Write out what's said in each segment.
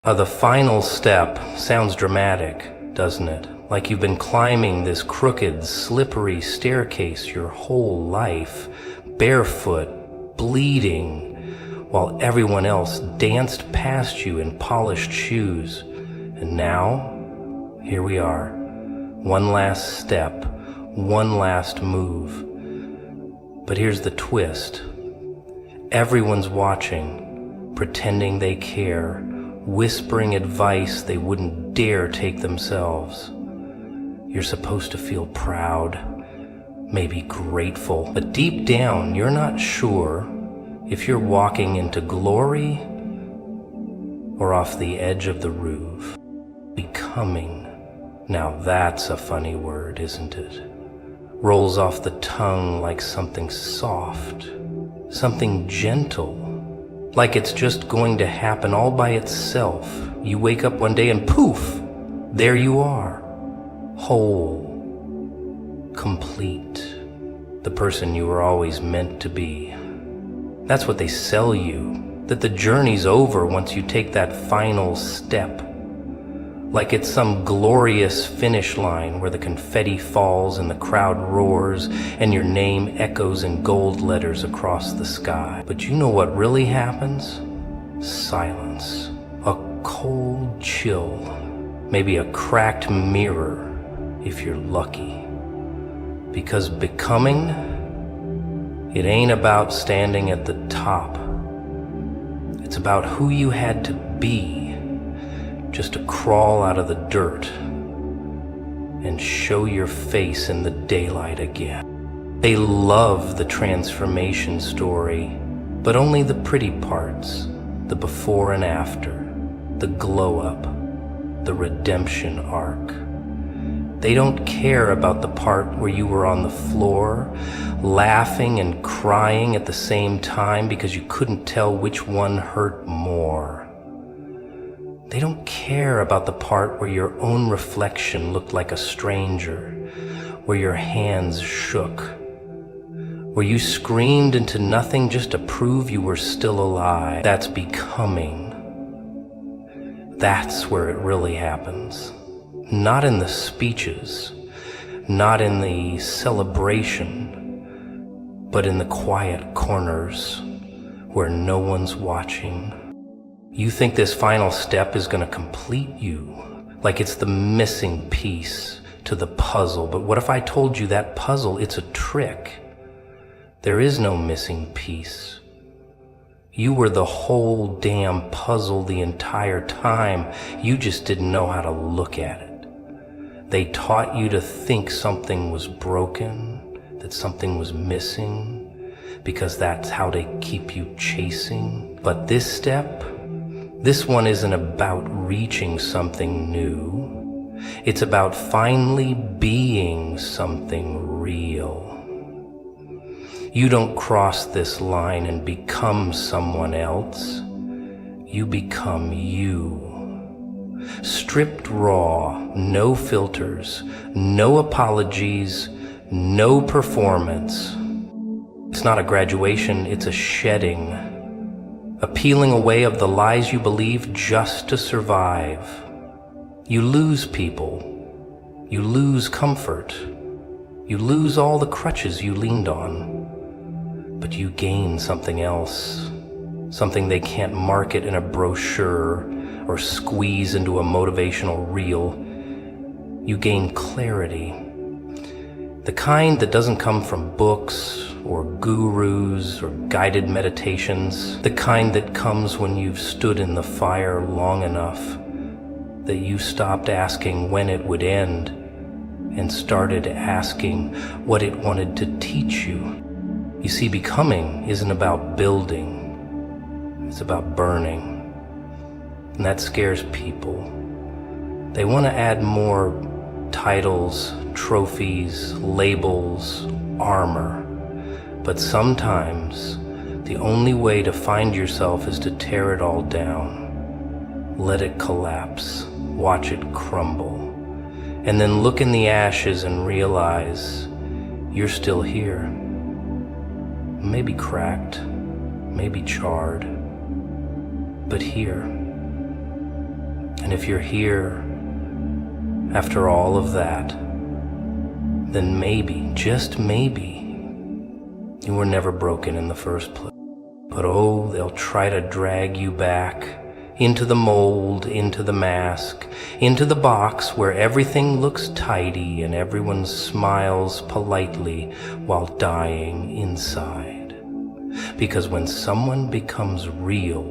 The final step sounds dramatic, doesn't it? Like you've been climbing this crooked, slippery staircase your whole life, barefoot, bleeding, while everyone else danced past you in polished shoes. And now, here we are. One last step, one last move. But here's the twist. Everyone's watching, pretending they care, whispering advice they wouldn't dare take themselves. You're supposed to feel proud, maybe grateful, but deep down you're not sure if you're walking into glory or off the edge of the roof. Becoming. Now that's a funny word, isn't it? Rolls off the tongue like something soft, something gentle. Like it's just going to happen all by itself. You wake up one day and poof, there you are. Whole, complete, the person you were always meant to be. That's what they sell you, that the journey's over once you take that final step. Like it's some glorious finish line where the confetti falls and the crowd roars and your name echoes in gold letters across the sky. But you know what really happens? Silence. A cold chill. Maybe a cracked mirror, if you're lucky. Because becoming, it ain't about standing at the top. It's about who you had to be just to crawl out of the dirt and show your face in the daylight again. They love the transformation story, but only the pretty parts, the before and after, the glow up, the redemption arc. They don't care about the part where you were on the floor, laughing and crying at the same time because you couldn't tell which one hurt more. They don't care about the part where your own reflection looked like a stranger, where your hands shook, where you screamed into nothing just to prove you were still alive. That's becoming. That's where it really happens. Not in the speeches, not in the celebration, but in the quiet corners where no one's watching. You think this final step is going to complete you, like it's the missing piece to the puzzle. But what if I told you that puzzle, it's a trick? There is no missing piece. You were the whole damn puzzle the entire time. You just didn't know how to look at it. They taught you to think something was broken, that something was missing, because that's how they keep you chasing. But this step, this one isn't about reaching something new. It's about finally being something real. You don't cross this line and become someone else. You become you. Stripped raw, no filters, no apologies, no performance. It's not a graduation, it's a shedding. A peeling away of the lies you believe just to survive. You lose people. You lose comfort. You lose all the crutches you leaned on. But you gain something else. Something they can't market in a brochure or squeeze into a motivational reel. You gain clarity. The kind that doesn't come from books or gurus or guided meditations. The kind that comes when you've stood in the fire long enough that you stopped asking when it would end and started asking what it wanted to teach you. You see, becoming isn't about building. It's about burning. And that scares people. They want to add more titles, trophies, labels, armor. But sometimes, the only way to find yourself is to tear it all down. Let it collapse. Watch it crumble. And then look in the ashes and realize you're still here. Maybe cracked, maybe charred, but here. And if you're here after all of that, then maybe, just maybe, you were never broken in the first place. But oh, they'll try to drag you back into the mold, into the mask, into the box where everything looks tidy and everyone smiles politely while dying inside. Because when someone becomes real,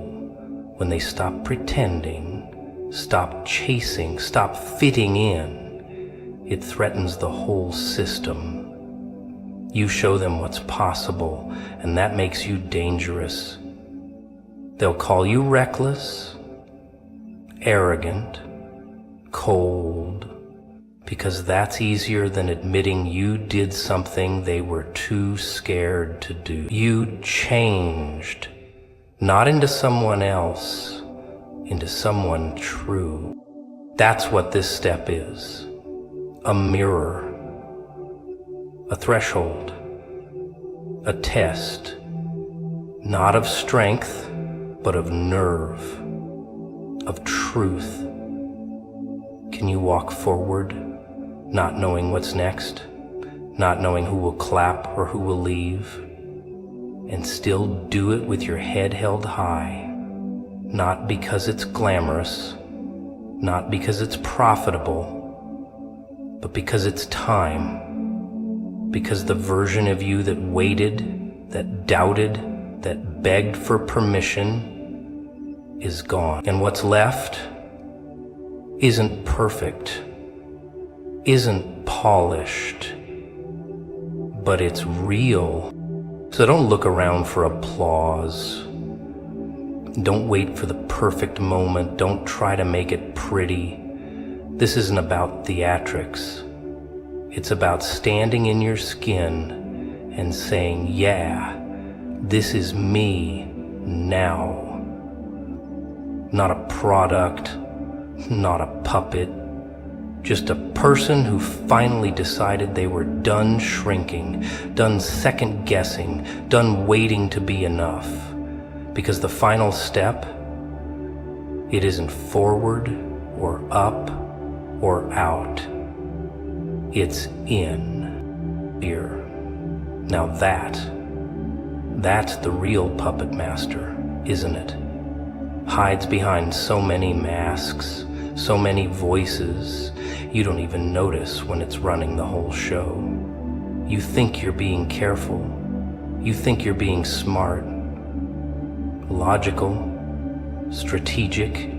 when they stop pretending, stop chasing, stop fitting in, it threatens the whole system. You show them what's possible, and that makes you dangerous. They'll call you reckless, arrogant, cold, because that's easier than admitting you did something they were too scared to do. You changed, not into someone else, into someone true. That's what this step is. A mirror. A threshold, a test, not of strength, but of nerve, of truth. Can you walk forward, not knowing what's next, not knowing who will clap or who will leave, and still do it with your head held high, not because it's glamorous, not because it's profitable, but because it's time. Because the version of you that waited, that doubted, that begged for permission is gone. And what's left isn't perfect, isn't polished, but it's real. So don't look around for applause. Don't wait for the perfect moment. Don't try to make it pretty. This isn't about theatrics. It's about standing in your skin and saying, yeah, this is me now. Not a product, not a puppet, just a person who finally decided they were done shrinking, done second guessing, done waiting to be enough. Because the final step, it isn't forward or up or out. It's in here. Now that's the real puppet master, isn't it? Hides behind so many masks, so many voices, you don't even notice when it's running the whole show. You think you're being careful. You think you're being smart, logical, strategic.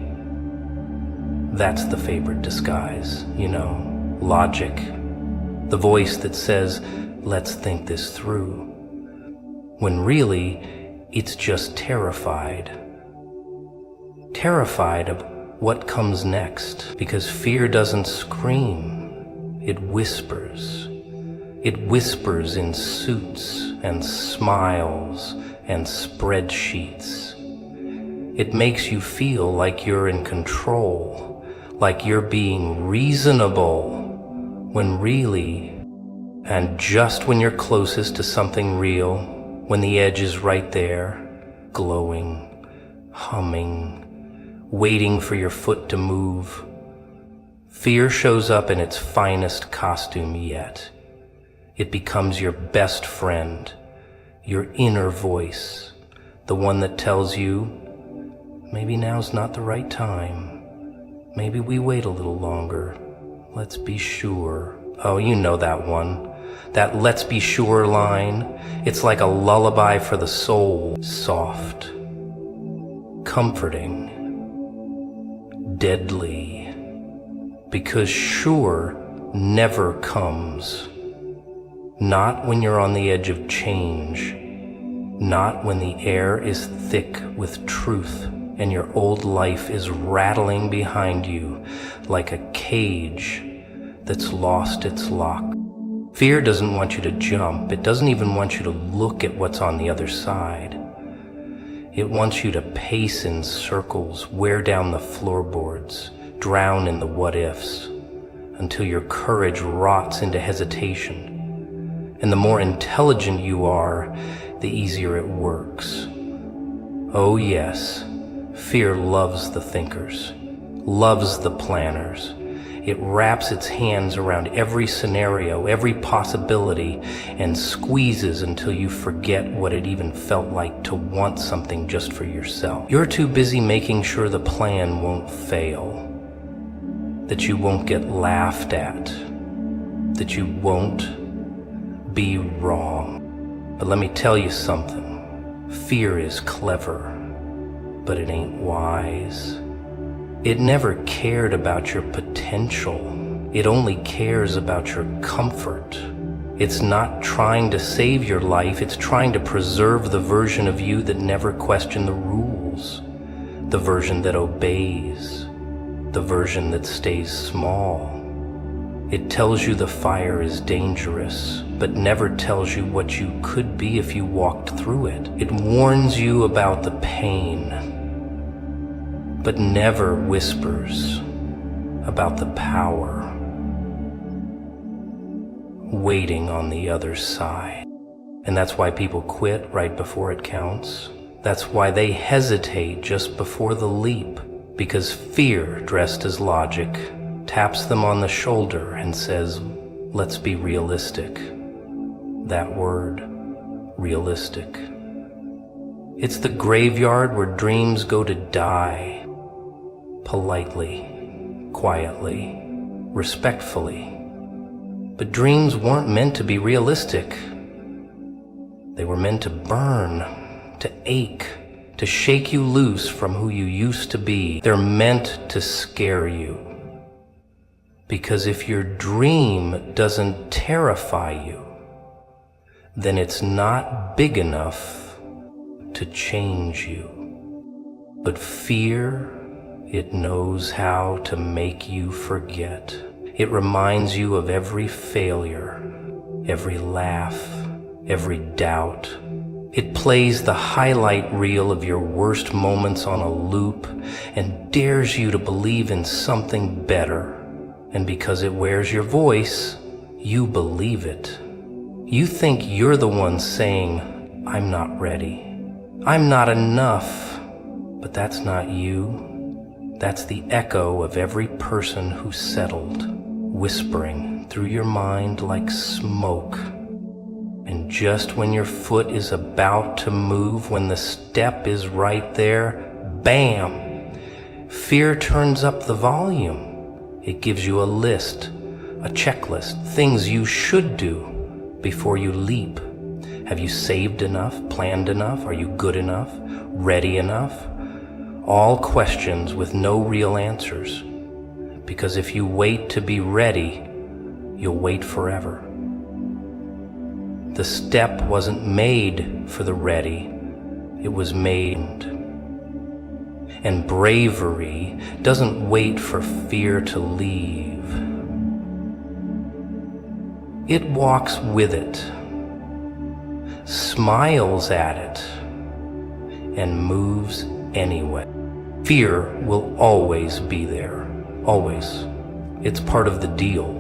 That's the favorite disguise, you know, logic. The voice that says, let's think this through. When really, it's just terrified. Terrified of what comes next. Because fear doesn't scream, it whispers. It whispers in suits and smiles and spreadsheets. It makes you feel like you're in control, like you're being reasonable, when really, and just when you're closest to something real, when the edge is right there, glowing, humming, waiting for your foot to move, fear shows up in its finest costume yet. It becomes your best friend, your inner voice, the one that tells you, maybe now's not the right time. Maybe we wait a little longer. Let's be sure. Oh, you know that one. That let's be sure line. It's like a lullaby for the soul. Soft. Comforting. Deadly. Because sure never comes. Not when you're on the edge of change. Not when the air is thick with truth and your old life is rattling behind you like a cage that's lost its lock. Fear doesn't want you to jump. It doesn't even want you to look at what's on the other side. It wants you to pace in circles, wear down the floorboards, drown in the what-ifs, until your courage rots into hesitation. And the more intelligent you are, the easier it works. Oh yes, fear loves the thinkers. loves the planners. It wraps its hands around every scenario, every possibility, and squeezes until you forget what it even felt like to want something just for yourself. You're too busy making sure the plan won't fail, that you won't get laughed at, that you won't be wrong. But let me tell you something. Fear is clever, but it ain't wise. It never cared about your potential. It only cares about your comfort. It's not trying to save your life. It's trying to preserve the version of you that never questioned the rules, the version that obeys, the version that stays small. It tells you the fire is dangerous, but never tells you what you could be if you walked through it. It warns you about the pain, but never whispers about the power waiting on the other side. And that's why people quit right before it counts. That's why they hesitate just before the leap, because fear, dressed as logic, taps them on the shoulder and says, let's be realistic. That word, realistic. It's the graveyard where dreams go to die. Politely, quietly, respectfully. But dreams weren't meant to be realistic. They were meant to burn, to ache, to shake you loose from who you used to be. They're meant to scare you. Because if your dream doesn't terrify you, then it's not big enough to change you. But fear, it knows how to make you forget. It reminds you of every failure, every laugh, every doubt. It plays the highlight reel of your worst moments on a loop and dares you to believe in something better. And because it wears your voice, you believe it. You think you're the one saying, I'm not ready. I'm not enough. But that's not you. That's the echo of every person who settled, whispering through your mind like smoke. And just when your foot is about to move, when the step is right there, bam! Fear turns up the volume. It gives you a list, a checklist, things you should do before you leap. Have you saved enough, planned enough? Are you good enough, ready enough? All questions with no real answers. Because if you wait to be ready, you'll wait forever. The step wasn't made for the ready, it was made. And bravery doesn't wait for fear to leave. It walks with it, smiles at it, and moves anyway. Fear will always be there, always. It's part of the deal.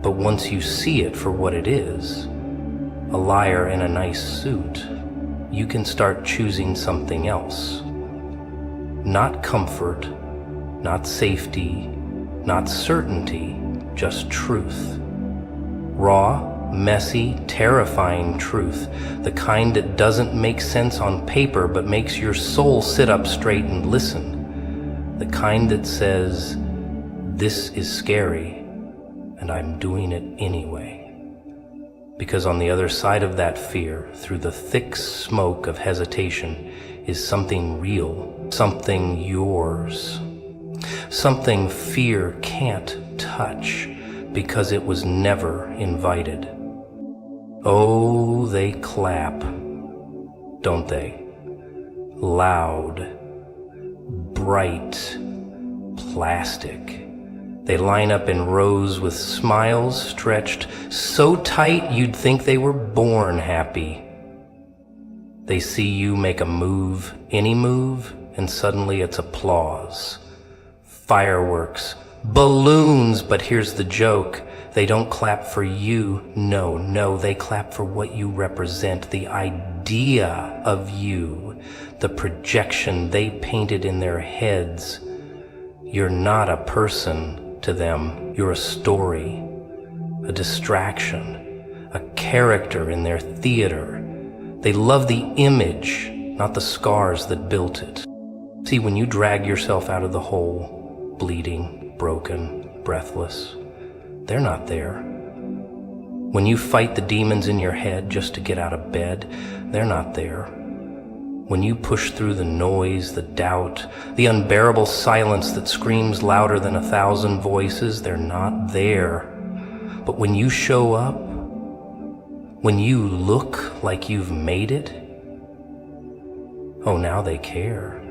But once you see it for what it is, a liar in a nice suit, you can start choosing something else. Not comfort, not safety, not certainty, just truth. Raw, messy, terrifying truth, the kind that doesn't make sense on paper but makes your soul sit up straight and listen. The kind that says, this is scary, and I'm doing it anyway. Because on the other side of that fear, through the thick smoke of hesitation, is something real, something yours, something fear can't touch because it was never invited. Oh, they clap, don't they? Loud, bright, plastic. They line up in rows with smiles stretched so tight you'd think they were born happy. They see you make a move, any move, and suddenly it's applause. Fireworks, balloons, but here's the joke. They don't clap for you, no, they clap for what you represent, the idea of you, the projection they painted in their heads You're not a person to them. You're a story, a distraction, a character in their theater. They love the image, not the scars that built it. See, when you drag yourself out of the hole, bleeding, broken, breathless, they're not there. When you fight the demons in your head just to get out of bed, they're not there. When you push through the noise, the doubt, the unbearable silence that screams louder than 1,000 voices, they're not there. But when you show up, when you look like you've made it, oh, now they care.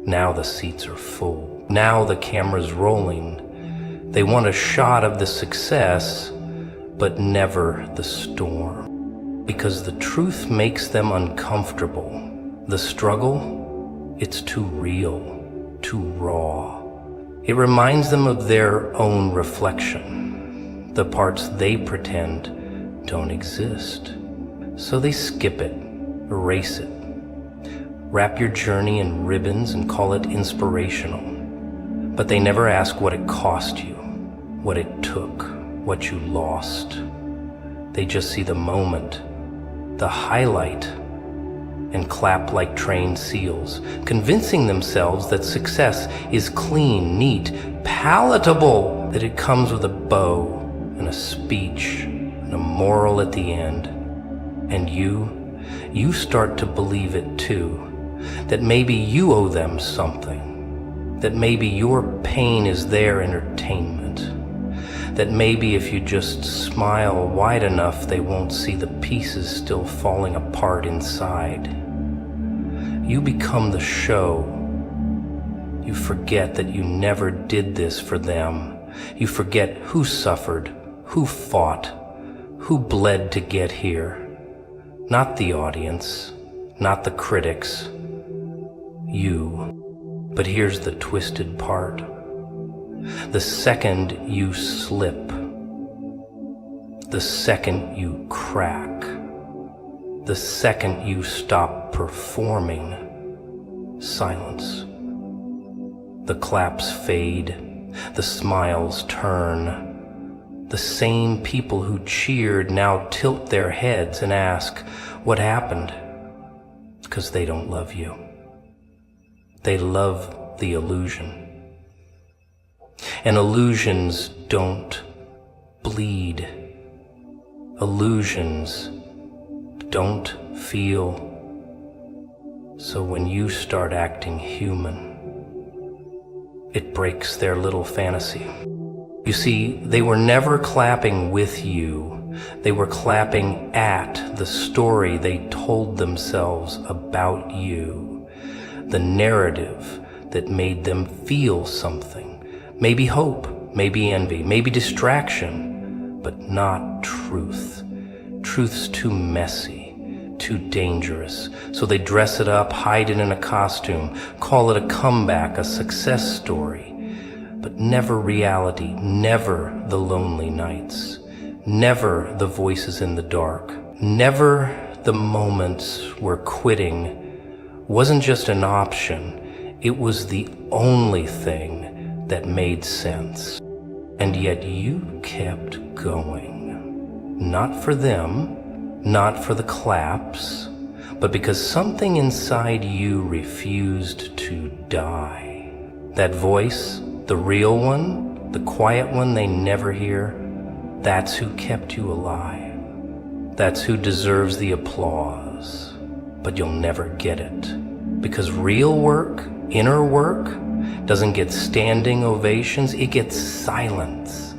Now the seats are full. Now the camera's rolling. They want a shot of the success, but never the storm. Because the truth makes them uncomfortable. The struggle, it's too real, too raw. It reminds them of their own reflection, the parts they pretend don't exist. So they skip it, erase it, wrap your journey in ribbons and call it inspirational. But they never ask what it cost you, what it took, what you lost. They just see the moment, the highlight, and clap like trained seals, convincing themselves that success is clean, neat, palatable, that it comes with a bow and a speech and a moral at the end. And you start to believe it too, that maybe you owe them something, that maybe your pain is their entertainment, that maybe if you just smile wide enough, they won't see the pieces still falling apart inside. You become the show. You forget that you never did this for them. You forget who suffered, who fought, who bled to get here. Not the audience, not the critics, you. But here's the twisted part. The second you slip, the second you crack, the second you stop performing, silence. The claps fade, the smiles turn. The same people who cheered now tilt their heads and ask, what happened? Because they don't love you. They love the illusion. And illusions don't bleed. Illusions don't feel. So when you start acting human, it breaks their little fantasy. You see, they were never clapping with you. They were clapping at the story they told themselves about you. The narrative that made them feel something. Maybe hope, maybe envy, maybe distraction, but not truth. Truth's too messy, too dangerous. So they dress it up, hide it in a costume, call it a comeback, a success story. But never reality, never the lonely nights, never the voices in the dark, never the moments where quitting wasn't just an option, it was the only thing that made sense. And yet you kept going. Not for them, not for the claps, but because something inside you refused to die. That voice, the real one, the quiet one they never hear, that's who kept you alive. That's who deserves the applause. But you'll never get it. Because real work, inner work, doesn't get standing ovations, it gets silence.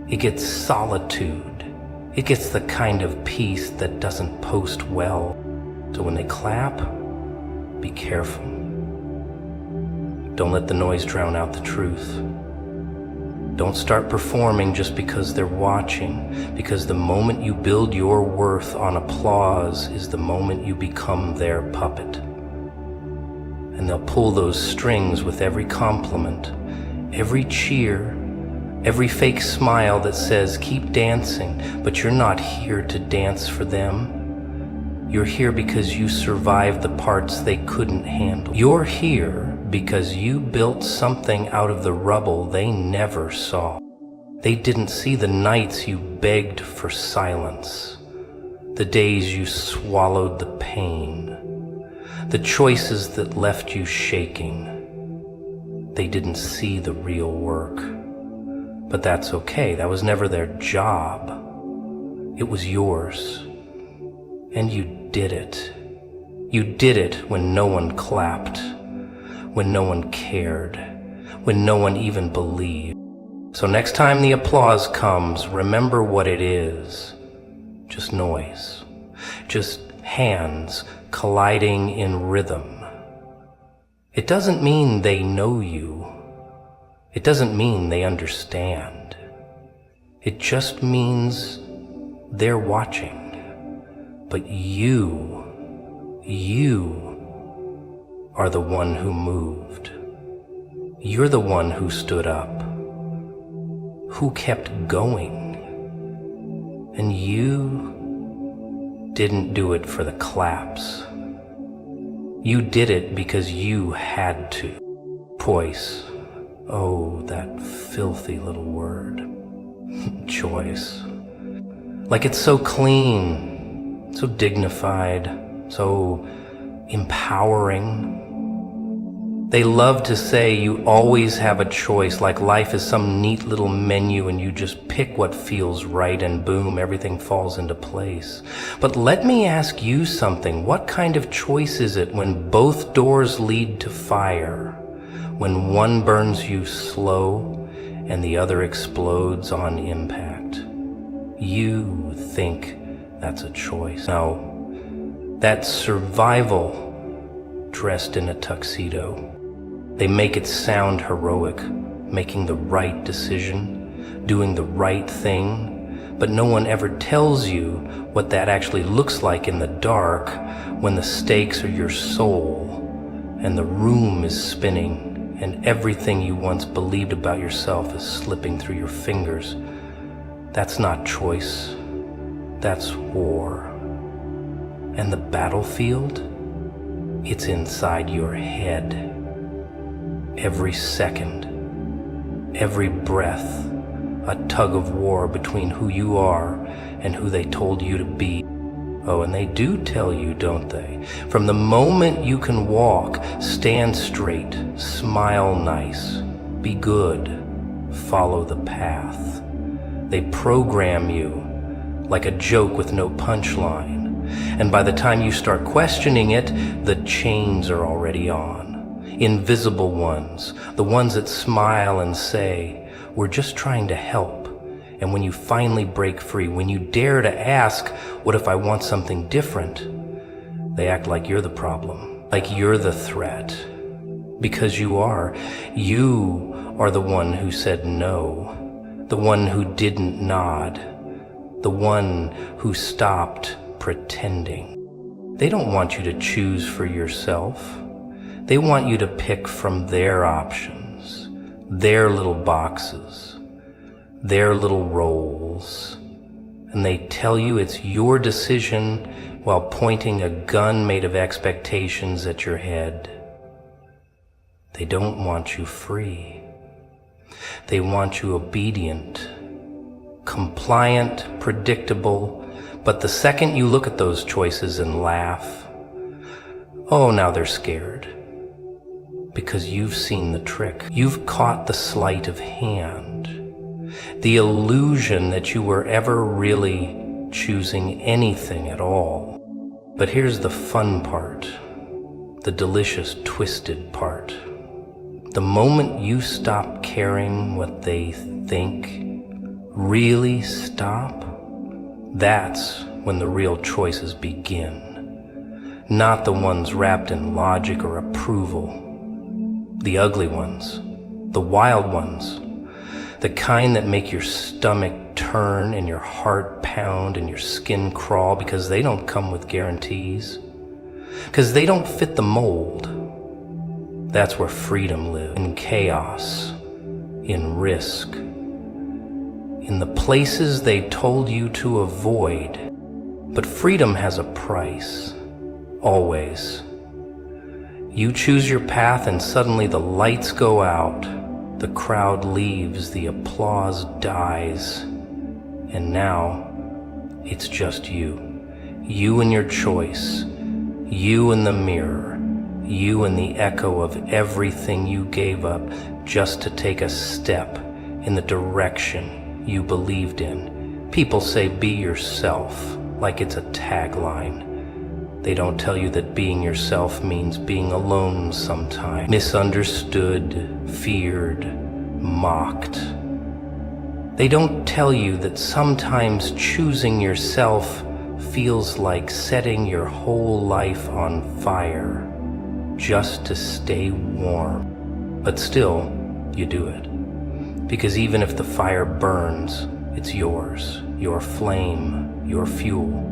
It gets solitude. It gets the kind of peace that doesn't post well. So when they clap, be careful. Don't let the noise drown out the truth. Don't start performing just because they're watching, because the moment you build your worth on applause is the moment you become their puppet. And they'll pull those strings with every compliment, every cheer, every fake smile that says, keep dancing, but you're not here to dance for them. You're here because you survived the parts they couldn't handle. You're here because you built something out of the rubble they never saw. They didn't see the nights you begged for silence, the days you swallowed the pain, the choices that left you shaking. They didn't see the real work. But that's okay. That was never their job. It was yours. And you did it. You did it when no one clapped, when no one cared, when no one even believed. So next time the applause comes, remember what it is. Just noise. Just hands colliding in rhythm. It doesn't mean they know you. It doesn't mean they understand. It just means they're watching. But you are the one who moved. You're the one who stood up, who kept going. And you didn't do it for the claps. You did it because you had to. Choice. Oh, that filthy little word. Choice. Like it's so clean, so dignified, so empowering. They love to say you always have a choice, like life is some neat little menu and you just pick what feels right and boom, everything falls into place. But let me ask you something. What kind of choice is it when both doors lead to fire? When one burns you slow and the other explodes on impact? You think that's a choice. Now, that's survival dressed in a tuxedo. They make it sound heroic, making the right decision, doing the right thing, but no one ever tells you what that actually looks like in the dark when the stakes are your soul and the room is spinning and everything you once believed about yourself is slipping through your fingers. That's not choice, that's war. And the battlefield? It's inside your head. Every second, every breath, a tug of war between who you are and who they told you to be. Oh, and they do tell you, don't they? From the moment you can walk, stand straight, smile nice, be good, follow the path. They program you like a joke with no punchline. And by the time you start questioning it, the chains are already on. Invisible ones, the ones that smile and say, we're just trying to help. And when you finally break free, when you dare to ask, what if I want something different? They act like you're the problem, like you're the threat. Because you are. You are the one who said no, the one who didn't nod, the one who stopped pretending. They don't want you to choose for yourself. They want you to pick from their options, their little boxes, their little roles. And they tell you it's your decision while pointing a gun made of expectations at your head. They don't want you free. They want you obedient, compliant, predictable. But the second you look at those choices and laugh, oh, now they're scared. Because you've seen the trick. You've caught the sleight of hand. The illusion that you were ever really choosing anything at all. But here's the fun part, the delicious, twisted part. The moment you stop caring what they think, really stop, that's when the real choices begin. Not the ones wrapped in logic or approval. The ugly ones, the wild ones, the kind that make your stomach turn and your heart pound and your skin crawl because they don't come with guarantees, because they don't fit the mold. That's where freedom lives, in chaos, in risk, in the places they told you to avoid, But freedom has a price, always. You choose your path and suddenly the lights go out, the crowd leaves, the applause dies, and now it's just you. You and your choice, you and the mirror, you and the echo of everything you gave up just to take a step in the direction you believed in. People say be yourself, like it's a tagline. They don't tell you that being yourself means being alone sometimes, misunderstood, feared, mocked. They don't tell you that sometimes choosing yourself feels like setting your whole life on fire just to stay warm. But still, you do it. Because even if the fire burns, it's yours, your flame, your fuel.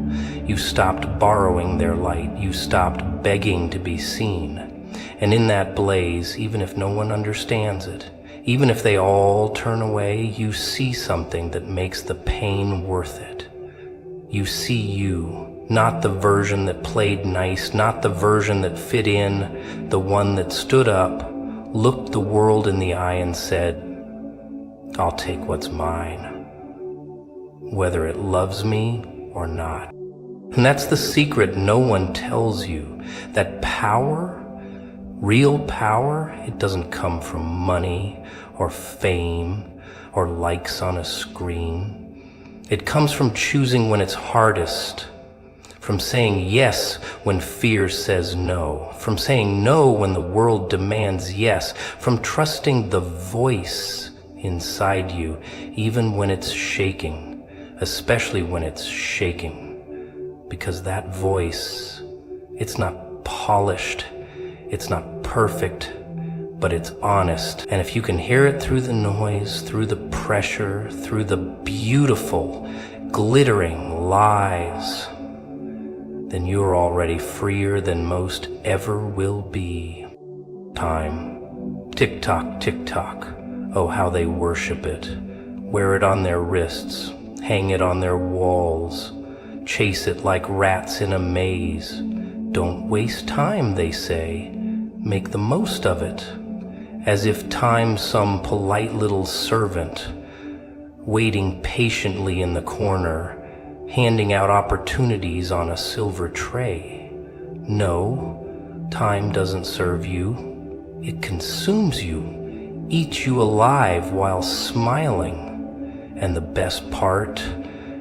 You stopped borrowing their light. You stopped begging to be seen. And in that blaze, even if no one understands it, even if they all turn away, you see something that makes the pain worth it. You see you, not the version that played nice, not the version that fit in, the one that stood up, looked the world in the eye and said, I'll take what's mine, whether it loves me or not. And that's the secret no one tells you, that power, real power, it doesn't come from money or fame or likes on a screen. It comes from choosing when it's hardest, from saying yes when fear says no, from saying no when the world demands yes, from trusting the voice inside you, even when it's shaking, especially when it's shaking. Because that voice, it's not polished, it's not perfect, but it's honest. And if you can hear it through the noise, through the pressure, through the beautiful, glittering lies, then you're already freer than most ever will be. Time. Tick-tock, tick-tock. Oh, how they worship it. Wear it on their wrists. Hang it on their walls. Chase it like rats in a maze. Don't waste time, they say. Make the most of it. As if time's some polite little servant, waiting patiently in the corner, handing out opportunities on a silver tray. No, time doesn't serve you. It consumes you, eats you alive while smiling. And the best part,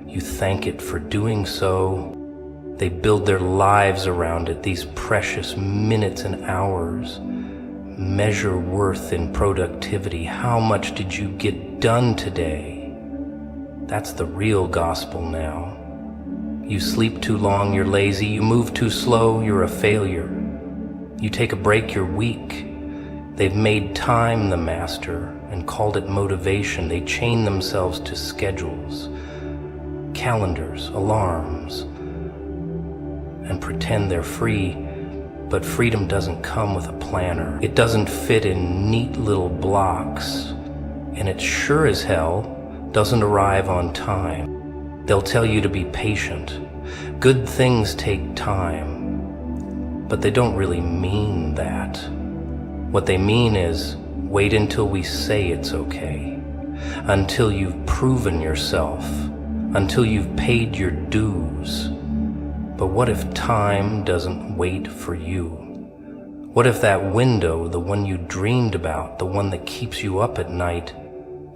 you thank it for doing so. They build their lives around it, these precious minutes and hours. Measure worth in productivity. How much did you get done today? That's the real gospel now. You sleep too long, you're lazy. You move too slow, you're a failure. You take a break, you're weak. They've made time the master and called it motivation. They chain themselves to schedules, calendars, alarms, and pretend they're free. But freedom doesn't come with a planner. It doesn't fit in neat little blocks. And it sure as hell doesn't arrive on time. They'll tell you to be patient. Good things take time. But they don't really mean that. What they mean is, wait until we say it's okay. Until you've proven yourself. Until you've paid your dues. But what if time doesn't wait for you? What if that window, the one you dreamed about, the one that keeps you up at night,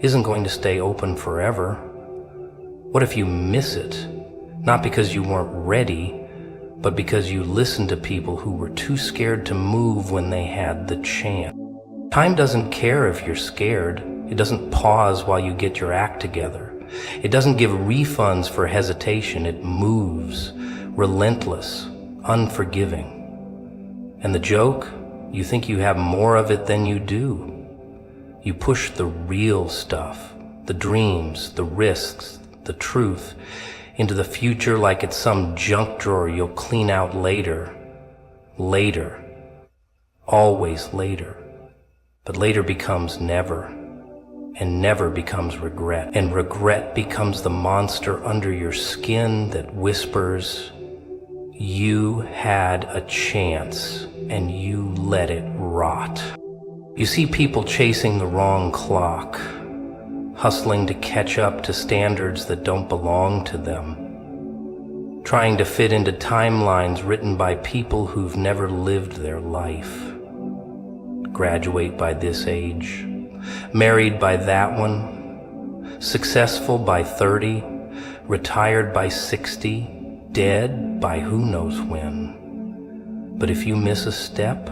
isn't going to stay open forever? What if you miss it? Not because you weren't ready, but because you listened to people who were too scared to move when they had the chance. Time doesn't care if you're scared. It doesn't pause while you get your act together. It doesn't give refunds for hesitation. It moves, relentless, unforgiving. And the joke? You think you have more of it than you do. You push the real stuff, the dreams, the risks, the truth, into the future like it's some junk drawer you'll clean out later. Later. Always later. But later becomes never. and never becomes regret. And regret becomes the monster under your skin that whispers, "You had a chance and you let it rot." You see people chasing the wrong clock, hustling to catch up to standards that don't belong to them, trying to fit into timelines written by people who've never lived their life. Graduate by this age, married by that one, successful by 30, retired by 60, dead by who knows when. But if you miss a step,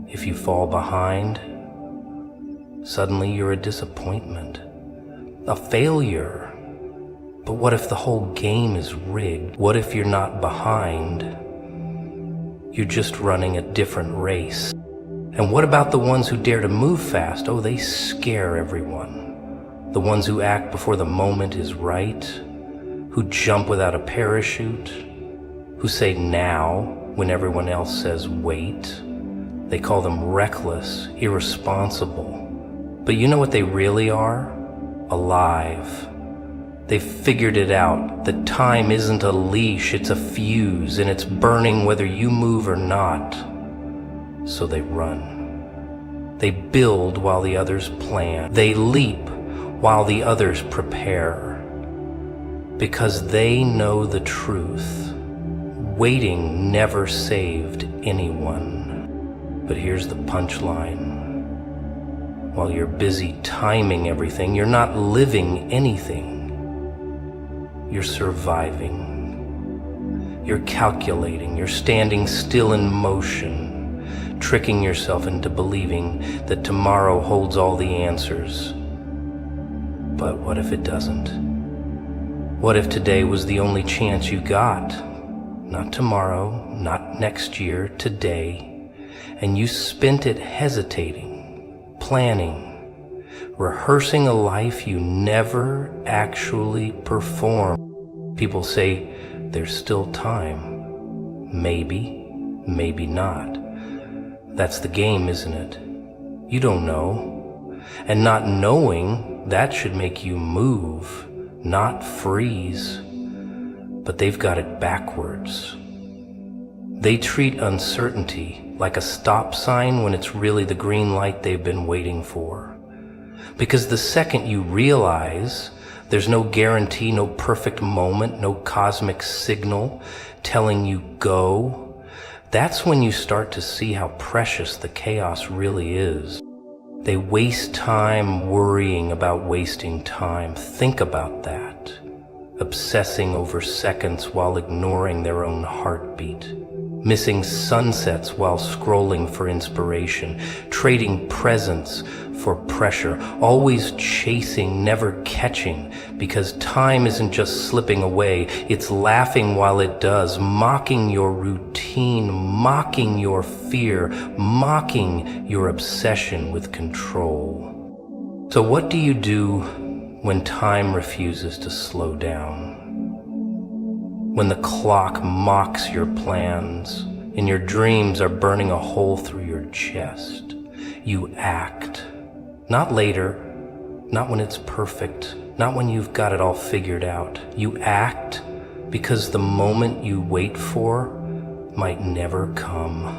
if you fall behind, suddenly you're a disappointment, a failure. But what if the whole game is rigged? What if you're not behind? You're just running a different race. And what about the ones who dare to move fast? Oh, they scare everyone. The ones who act before the moment is right, who jump without a parachute, who say now when everyone else says wait. They call them reckless, irresponsible. But you know what they really are? Alive. They've figured it out, that time isn't a leash, it's a fuse, and it's burning whether you move or not. So they run. They build while the others plan. They leap while the others prepare. Because they know the truth. Waiting never saved anyone. But here's the punchline. While you're busy timing everything, you're not living anything. You're surviving. You're calculating. You're standing still in motion, tricking yourself into believing that tomorrow holds all the answers. But what if it doesn't? What if today was the only chance you got? Not tomorrow, not next year, today. And you spent it hesitating, planning, rehearsing a life you never actually performed. People say there's still time. Maybe, maybe not. That's the game, isn't it? You don't know. And not knowing, that should make you move, not freeze. But they've got it backwards. They treat uncertainty like a stop sign when it's really the green light they've been waiting for. Because the second you realize there's no guarantee, no perfect moment, no cosmic signal telling you go, that's when you start to see how precious the chaos really is. They waste time worrying about wasting time. Think about that. Obsessing over seconds while ignoring their own heartbeat. Missing sunsets while scrolling for inspiration. Trading presents for pressure. Always chasing, never catching. Because time isn't just slipping away. It's laughing while it does. Mocking your routine. Mocking your fear. Mocking your obsession with control. So what do you do when time refuses to slow down? When the clock mocks your plans and your dreams are burning a hole through your chest, you act. Not later, not when it's perfect, not when you've got it all figured out. You act because the moment you wait for might never come.